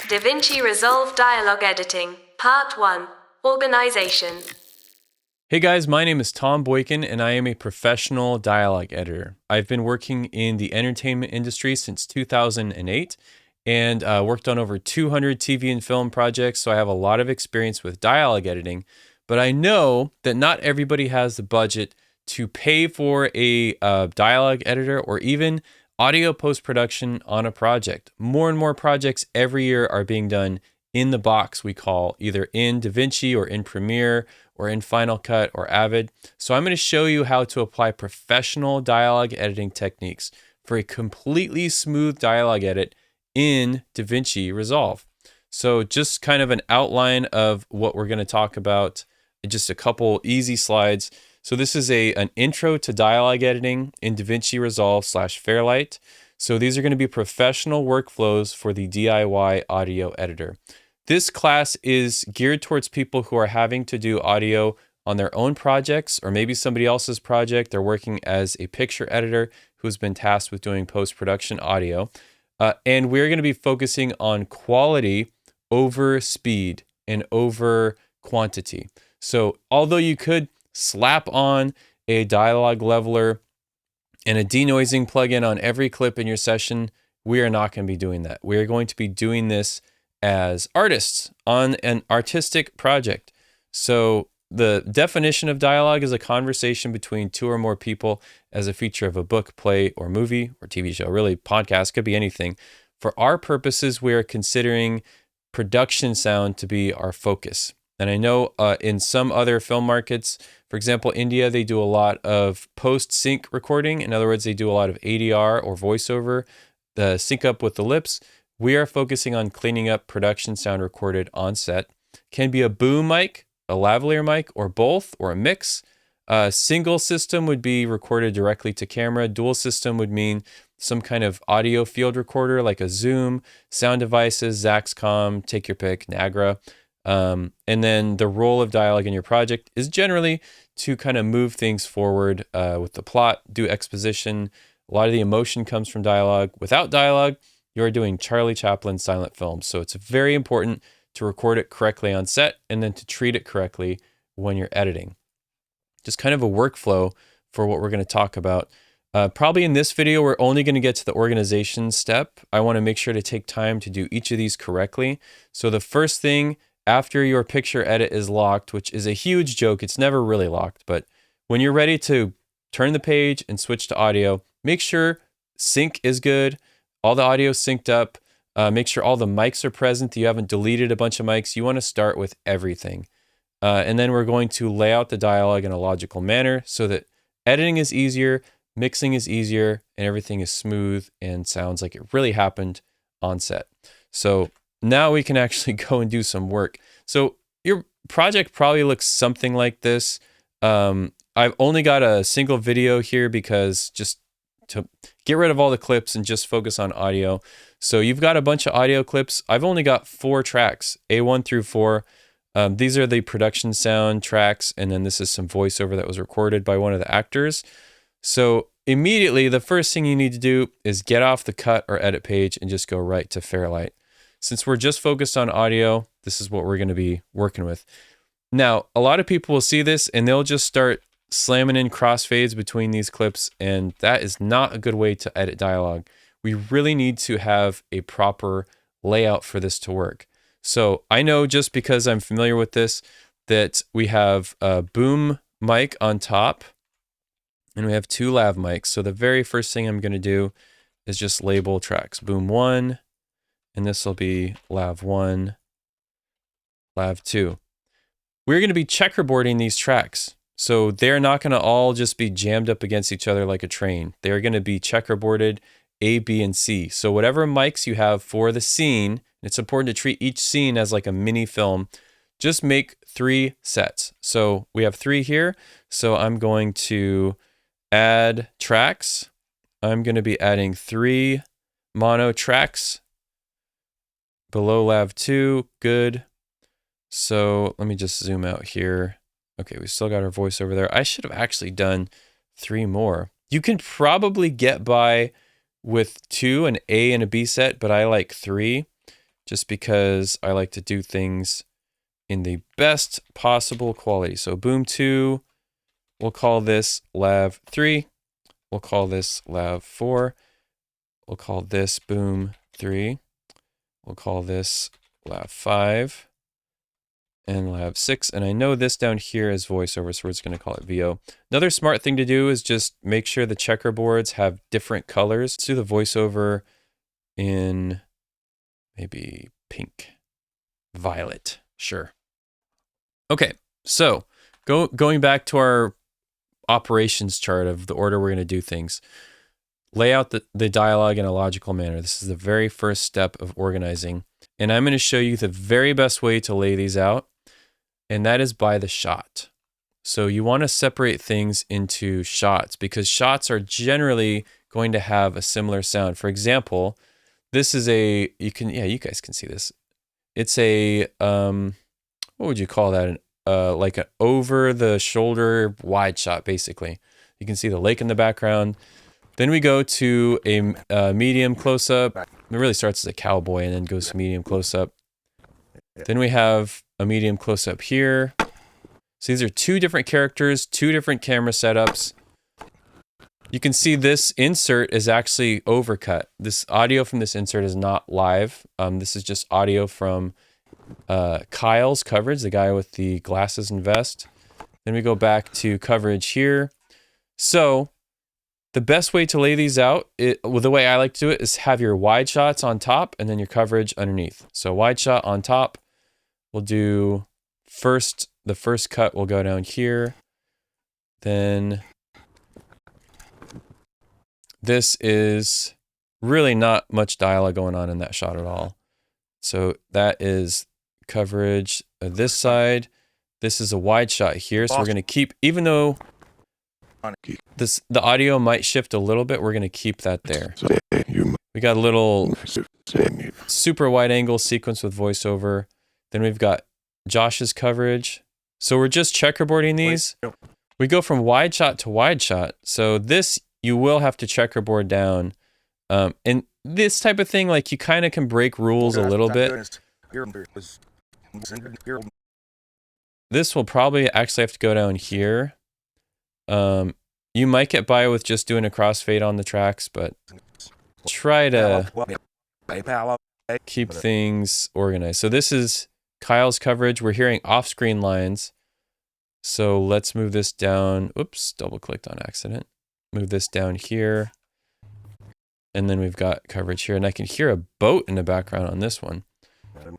DaVinci Resolve Dialogue Editing, Part 1, Organization. Hey guys, my name is Tom Boykin and I am a professional dialogue editor. I've been working in the entertainment industry since 2008 and worked on over 200 TV and film projects, so I have a lot of experience with dialogue editing. But I know that not everybody has the budget to pay for a dialogue editor or even audio post-production on a project. More and more projects every year are being done in the box we call either in DaVinci or in Premiere or in Final Cut or Avid. So I'm going to show you how to apply professional dialogue editing techniques for a completely smooth dialogue edit in DaVinci Resolve. So just kind of an outline of what we're going to talk about, just a couple easy slides. So this is an intro to dialogue editing in DaVinci Resolve / Fairlight. So these are going to be professional workflows for the DIY audio editor. This class is geared towards people who are having to do audio on their own projects or maybe somebody else's project. They're working as a picture editor who's been tasked with doing post-production audio. And we're going to be focusing on quality over speed and over quantity. So although you could slap on a dialogue leveler and a denoising plugin on every clip in your session, we are not going to be doing that. We are going to be doing this as artists on an artistic project. So the definition of dialogue is a conversation between two or more people as a feature of a book, play, or movie, or TV show, really podcast, could be anything. For our purposes, we are considering production sound to be our focus. And I know in some other film markets, for example, India, they do a lot of post-sync recording. In other words, they do a lot of ADR or voiceover, the sync up with the lips. We are focusing on cleaning up production sound recorded on set. Can be a boom mic, a lavalier mic, or both, or a mix. A single system would be recorded directly to camera. Dual system would mean some kind of audio field recorder like a Zoom, sound devices, Zaxcom, take your pick, Nagra. And then the role of dialogue in your project is generally to kind of move things forward with the plot, do exposition. A lot of the emotion comes from dialogue. Without dialogue, you're doing Charlie Chaplin silent films. So it's very important to record it correctly on set and then to treat it correctly when you're editing. Just kind of a workflow for what we're going to talk about. Probably in this video, we're only going to get to the organization step. I want to make sure to take time to do each of these correctly. So the first thing after your picture edit is locked, which is a huge joke, it's never really locked, but when you're ready to turn the page and switch to audio, make sure sync is good, all the audio synced up, make sure all the mics are present, that you haven't deleted a bunch of mics. You want to start with everything. And then we're going to lay out the dialogue in a logical manner so that editing is easier, mixing is easier, and everything is smooth and sounds like it really happened on set. So now we can actually go and do some work. So your project probably looks something like this. I've only got a single video here because just to get rid of all the clips and just focus on audio. So you've got a bunch of audio clips. I've only got 4 tracks, A1 through 4. These are the production sound tracks, and then this is some voiceover that was recorded by one of the actors. So immediately, the first thing you need to do is get off the cut or edit page and just go right to Fairlight. Since we're just focused on audio, this is what we're going to be working with. Now, a lot of people will see this and they'll just start slamming in crossfades between these clips, and that is not a good way to edit dialogue. We really need to have a proper layout for this to work. So I know just because I'm familiar with this that we have a boom mic on top and we have 2 lav mics. So the very first thing I'm going to do is just label tracks. Boom 1, and this will be lav 1, lav 2. We're going to be checkerboarding these tracks. So they're not going to all just be jammed up against each other like a train. They're going to be checkerboarded A, B, and C. So whatever mics you have for the scene, it's important to treat each scene as like a mini film. Just make 3 sets. So we have 3 here. So I'm going to add tracks. I'm going to be adding 3 mono tracks below lav 2. Good. So let me just zoom out here. Okay, we still got our voice over there. I should have actually done 3 more. You can probably get by with 2, an A and a B set, but I like 3. just because I like to do things in the best possible quality. So boom 2, we'll call this lav 3. We'll call this lav 4. We'll call this boom 3. We'll call this lav 5 and lav 6. And I know this down here is voiceover, so we're just going to call it VO. Another smart thing to do is just make sure the checkerboards have different colors. Let's do the voiceover in maybe pink, violet. Sure. Okay, so going back to our operations chart of the order we're going to do things. Lay out the dialogue in a logical manner. This is the very first step of organizing. And I'm going to show you the very best way to lay these out, and that is by the shot. So you want to separate things into shots because shots are generally going to have a similar sound. For example, this is you guys can see this. It's a, what would you call that? Like an over the shoulder wide shot, basically. You can see the lake in the background. Then we go to a medium close up. It really starts as a cowboy and then goes to medium close up. Then we have a medium close up here. So these are two different characters, two different camera setups. You can see this insert is actually overcut. This audio from this insert is not live. This is just audio from Kyle's coverage, the guy with the glasses and vest. Then we go back to coverage here. So the best way to lay these out, the way I like to do it, is have your wide shots on top and then your coverage underneath. So wide shot on top, we'll do the first cut will go down here. Then this is really not much dialogue going on in that shot at all. So that is coverage of this side. This is a wide shot here. So we're going to keep, even though the audio might shift a little bit, we're going to keep that there. We got a little super wide angle sequence with voiceover. Then we've got Josh's coverage. So we're just checkerboarding these. We go from wide shot to wide shot. So this, you will have to checkerboard down. And this type of thing, like you kind of can break rules a little bit. This will probably actually have to go down here. You might get by with just doing a crossfade on the tracks, but try to keep things organized. So this is Kyle's coverage. We're hearing off-screen lines. So let's move this down. Oops, double-clicked on accident. Move this down here. And then we've got coverage here. And I can hear a boat in the background on this one.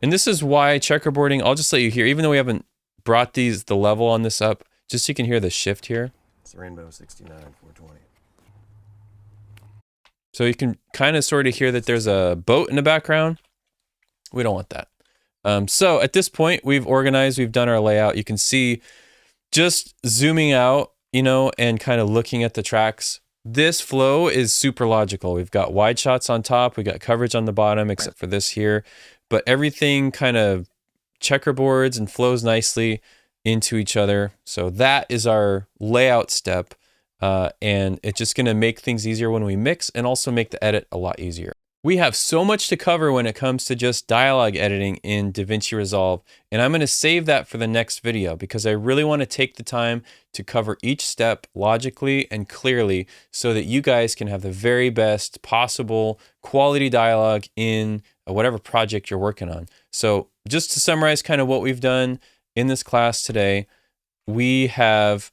And this is why checkerboarding, I'll just let you hear, even though we haven't brought the level on this up, just so you can hear the shift here. It's Rainbow 69, 420. So you can kind of sort of hear that there's a boat in the background. We don't want that. So at this point, we've organized, we've done our layout. You can see just zooming out, and kind of looking at the tracks. This flow is super logical. We've got wide shots on top. We got coverage on the bottom, except for this here. But everything kind of checkerboards and flows nicely into each other. So that is our layout step. And it's just going to make things easier when we mix and also make the edit a lot easier. We have so much to cover when it comes to just dialogue editing in DaVinci Resolve, and I'm going to save that for the next video because I really want to take the time to cover each step logically and clearly so that you guys can have the very best possible quality dialogue in whatever project you're working on. So just to summarize kind of what we've done in this class today, we have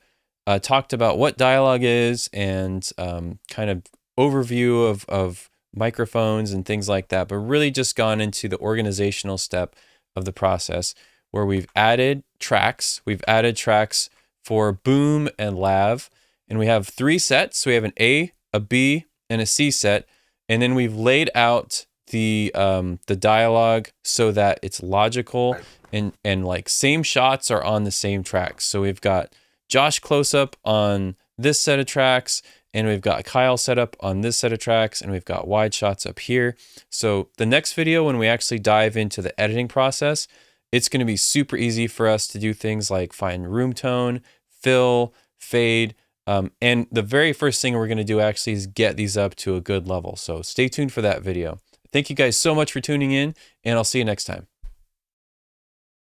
talked about what dialogue is and kind of overview of microphones and things like that, but really just gone into the organizational step of the process where we've added tracks. We've added tracks for boom and lav, and we have 3 sets. So we have an A, a B, and a C set, and then we've laid out the dialogue so that it's logical and like same shots are on the same tracks. So we've got Josh close up on this set of tracks, and we've got Kyle set up on this set of tracks, and we've got wide shots up here. So the next video, when we actually dive into the editing process, it's going to be super easy for us to do things like find room tone, fill, fade, and the very first thing we're going to do actually is get these up to a good level. So stay tuned for that video. Thank you guys so much for tuning in, and I'll see you next time.